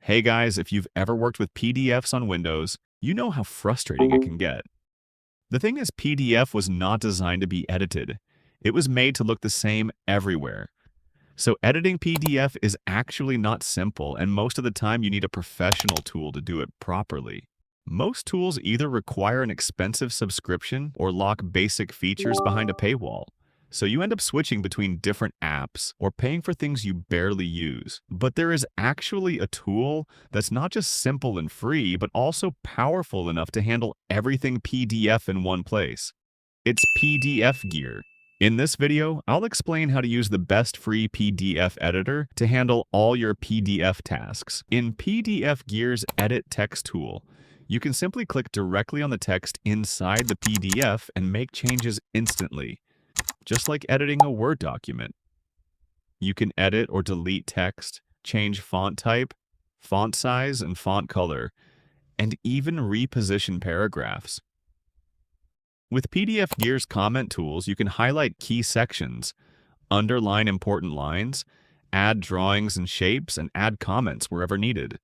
Hey guys, if you've ever worked with PDFs on Windows, you know how frustrating it can get. The thing is, PDF was not designed to be edited. It was made to look the same everywhere. So editing PDF is actually not simple, and most of the time you need a professional tool to do it properly. Most tools either require an expensive subscription or lock basic features behind a paywall. So you end up switching between different apps or paying for things you barely use. But there is actually a tool that's not just simple and free, but also powerful enough to handle everything PDF in one place. It's PDFgear. In this video, I'll explain how to use the best free PDF editor to handle all your PDF tasks. In PDFgear's Edit Text tool, you can simply click directly on the text inside the PDF and make changes instantly, just like editing a Word document. You can edit or delete text, change font type, font size, and font color, and even reposition paragraphs. With PDFgear's comment tools, you can highlight key sections, underline important lines, add drawings and shapes, and add comments wherever needed.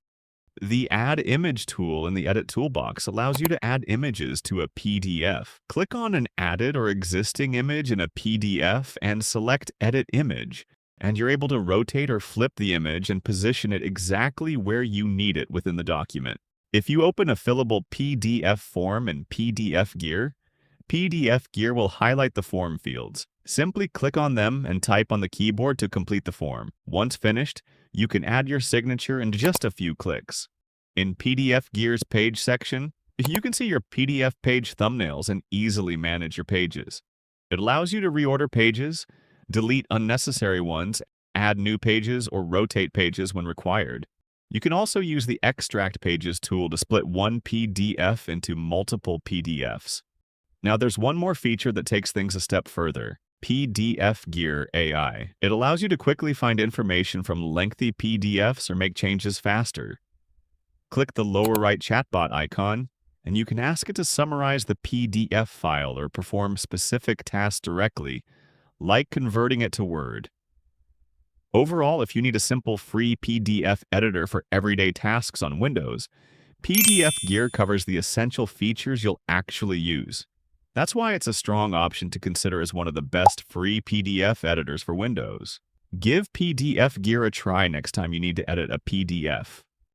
The Add Image tool in the Edit toolbox allows you to add images to a PDF. Click on an added or existing image in a PDF and select Edit Image, and you're able to rotate or flip the image and position it exactly where you need it within the document. If you open a fillable PDF form in PDFgear, PDFgear will highlight the form fields. Simply click on them and type on the keyboard to complete the form. Once finished, you can add your signature in just a few clicks. In PDFgear's page section, you can see your PDF page thumbnails and easily manage your pages. It allows you to reorder pages, delete unnecessary ones, add new pages, or rotate pages when required. You can also use the Extract Pages tool to split one PDF into multiple PDFs. Now there's one more feature that takes things a step further. PDFgear AI. It allows you to quickly find information from lengthy PDFs or make changes faster. Click the lower right chatbot icon, and you can ask it to summarize the PDF file or perform specific tasks directly, like converting it to Word. Overall, if you need a simple free PDF editor for everyday tasks on Windows, PDFgear covers the essential features you'll actually use. That's why it's a strong option to consider as one of the best free PDF editors for Windows. Give PDFgear a try next time you need to edit a PDF.